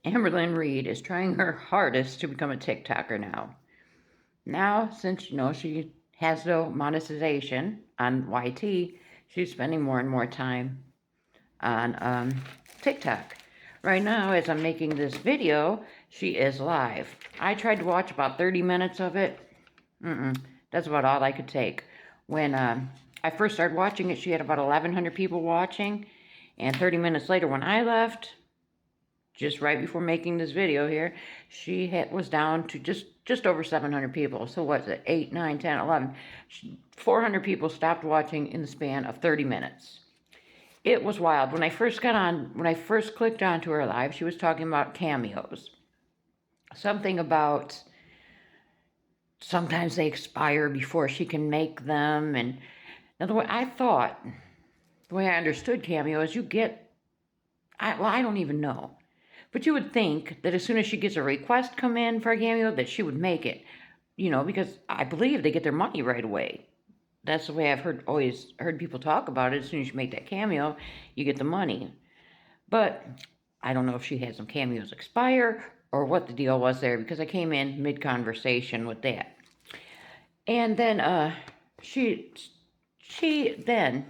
Amberlynn Reid is trying her hardest to become a TikToker now. Now, since she has no monetization on YT, she's spending more and more time on TikTok. Right now, as I'm making this video, she is live. I tried to watch about 30 minutes of it. That's about all I could take. When I first started watching it, she had about 1,100 people watching, and 30 minutes later, when I left, just right before making this video here, she was down to just over 700 people. So what's it? 8, 9, 10, 11. 400 people stopped watching in the span of 30 minutes. It was wild. When I first clicked onto her live, she was talking about cameos. Something about sometimes they expire before she can make them. And now the way I understood cameos, I don't even know. But you would think that as soon as she gets a request come in for a cameo, that she would make it. Because I believe they get their money right away. That's the way I've always heard people talk about it. As soon as you make that cameo, you get the money. But I don't know if she had some cameos expire or what the deal was there, because I came in mid-conversation with that. And then she then,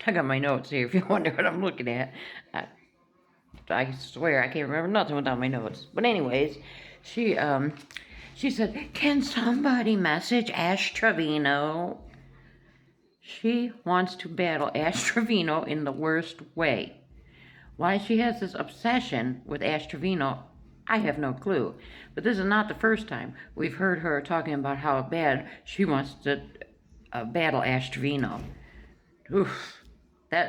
I got my notes here if you wonder what I'm looking at. I swear I can't remember nothing without my notes. But anyways, she said, "Can somebody message Ash Trevino?" She wants to battle Ash Trevino in the worst way. Why she has this obsession with Ash Trevino, I have no clue. But this is not the first time we've heard her talking about how bad she wants to battle Ash Trevino. Oof.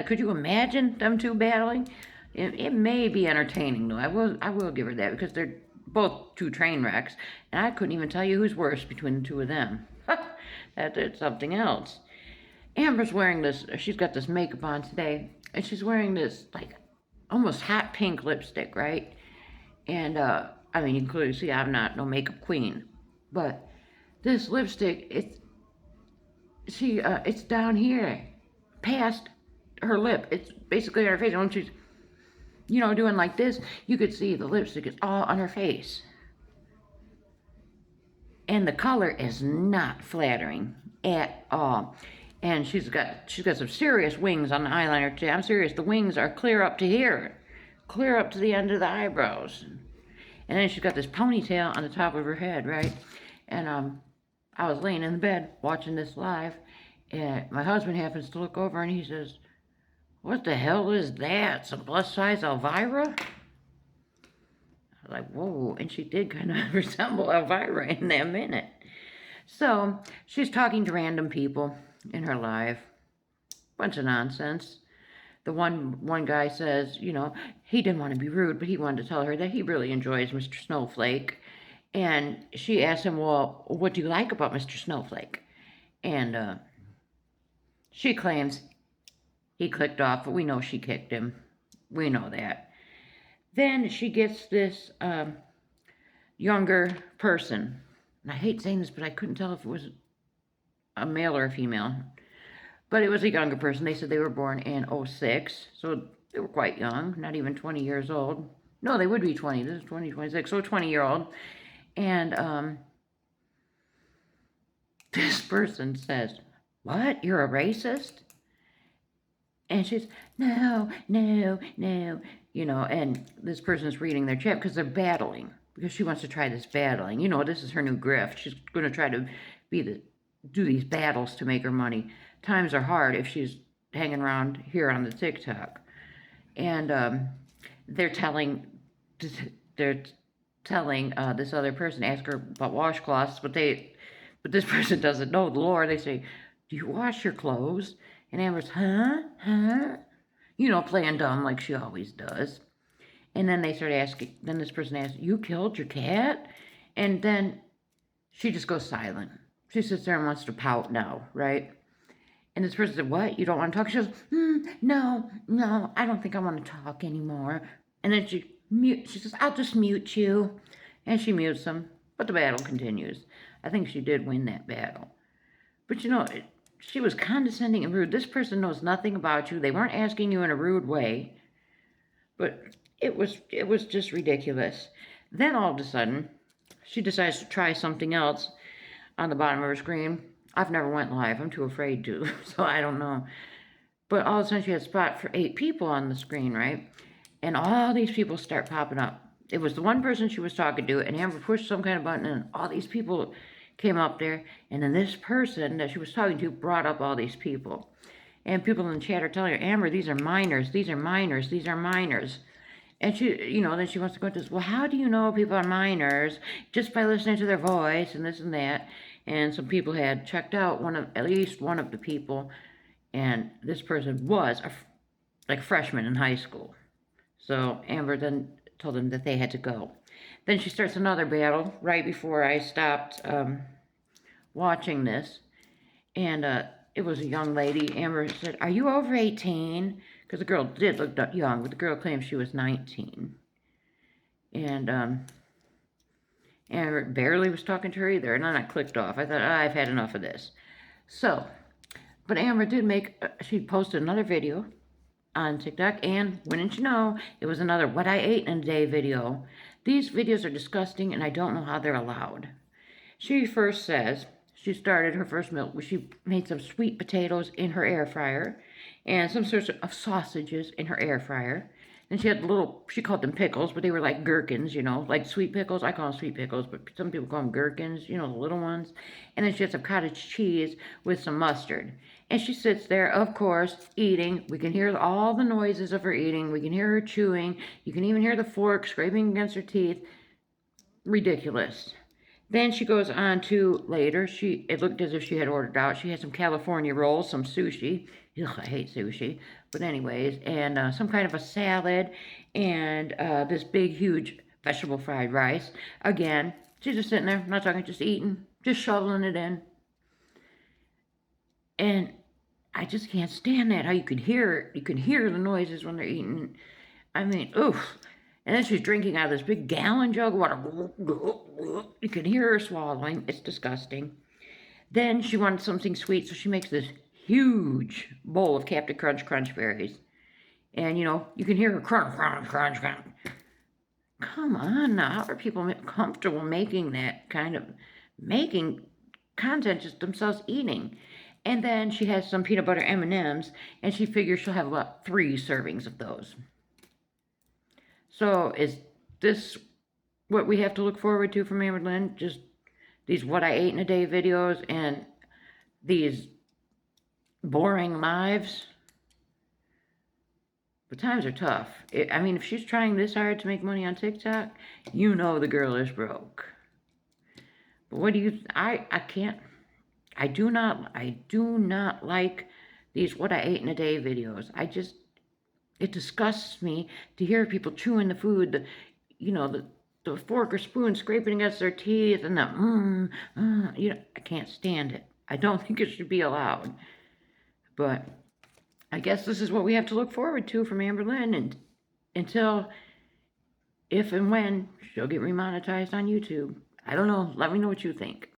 Could you imagine them two battling? It may be entertaining, though. I will give her that, because they're both two train wrecks, and I couldn't even tell you who's worse between the two of them. That's something else. Amber's wearing this. She's got this makeup on today, and she's wearing this like almost hot pink lipstick, right? And I mean, you can clearly see I'm not no makeup queen, but this lipstick, it's down here, past her lip. It's basically on her face. When she's doing like this, you could see the lipstick is all on her face. And the color is not flattering at all. And she's got some serious wings on the eyeliner too. I'm serious, the wings are clear up to here. Clear up to the end of the eyebrows. And then she's got this ponytail on the top of her head, right? And I was laying in the bed watching this live, and my husband happens to look over and he says, "What the hell is that? Some plus size Elvira?" I was like, whoa. And she did kind of resemble Elvira in that minute. So she's talking to random people in her live. Bunch of nonsense. The one guy says, he didn't want to be rude, but he wanted to tell her that he really enjoys Mr. Snowflake. And she asked him, "Well, what do you like about Mr. Snowflake?" And she claims he clicked off, but we know she kicked him. We know that. Then she gets this younger person. And I hate saying this, but I couldn't tell if it was a male or a female. But it was a younger person. They said they were born in '06, so they were quite young, not even 20 years old. No, they would be 20. This is 2026, so a 20-year-old. And this person says, "What? You're a racist?" And she's, "No, no, no." And this person's reading their chat because they're battling. Because she wants to try this battling. This is her new grift. She's going to try to do these battles to make her money. Times are hard if she's hanging around here on the TikTok. And they're telling this other person, ask her about washcloths, but this person doesn't know the lore. They say, "Do you wash your clothes?" And Amber's, huh? Playing dumb like she always does. And then they start asking, then this person asks, "You killed your cat?" And then she just goes silent. She sits there and wants to pout now, right? And this person said, "What? You don't want to talk?" She goes, "No, I don't think I want to talk anymore." And then she says, "I'll just mute you." And she mutes him, but the battle continues. I think she did win that battle. But she was condescending and rude. This person knows nothing about you. They weren't asking you in a rude way. But it was just ridiculous. Then all of a sudden, she decides to try something else on the bottom of her screen. I've never went live. I'm too afraid to, so I don't know. But all of a sudden, she had a spot for 8 people on the screen, right? And all these people start popping up. It was the one person she was talking to, and Amber pushed some kind of button, and all these people came up there. And then this person that she was talking to brought up all these people. And people in the chat are telling her, Amber, these are minors, these are minors, these are minors. And she, then she wants to go into this, well, how do you know people are minors? Just by listening to their voice and this and that. And some people had checked out at least one of the people, and this person was a freshman in high school. So Amber then told them that they had to go. Then she starts another battle right before I stopped watching this. And it was a young lady. Amber said, are you over 18? Because the girl did look young, but the girl claimed she was 19. And Amber barely was talking to her either. And then I clicked off. I thought, I've had enough of this. So, but Amber did she posted another video on TikTok, and wouldn't you know, it was another what I ate in a day video. These videos are disgusting, and I don't know how they're allowed. She first says she started her first meal where she made some sweet potatoes in her air fryer and some sorts of sausages in her air fryer. And she had she called them pickles, but they were like gherkins, like sweet pickles. I call them sweet pickles, but some people call them gherkins, the little ones. And then she had some cottage cheese with some mustard. And she sits there, of course, eating. We can hear all the noises of her eating. We can hear her chewing. You can even hear the fork scraping against her teeth. Ridiculous. Then she goes on to later, it looked as if she had ordered out. She had some California rolls, some sushi. Ugh, I hate sushi. But anyways, and some kind of a salad, and this big, huge vegetable fried rice. Again, she's just sitting there, not talking, just eating, just shoveling it in. And I just can't stand that, how you can hear the noises when they're eating. I mean, oof. And then she's drinking out of this big gallon jug of water. You can hear her swallowing. It's disgusting. Then she wanted something sweet, so she makes this huge bowl of Captain Crunch berries. And, you can hear her crunch, crunch, crunch, crunch. Come on now. How are people comfortable making that kind of, making content just themselves eating? And then she has some peanut butter M&Ms, and she figures she'll have about 3 servings of those. So is this what we have to look forward to from Amberlynn? Just these what I ate in a day videos and these boring lives? The times are tough. If she's trying this hard to make money on TikTok, the girl is broke. But what do you, I can't, I do not like these what I ate in a day videos. It disgusts me to hear people chewing the food, the fork or spoon scraping against their teeth, and I can't stand it. I don't think it should be allowed. But I guess this is what we have to look forward to from Amberlynn, and until, if and when, she'll get remonetized on YouTube. I don't know. Let me know what you think.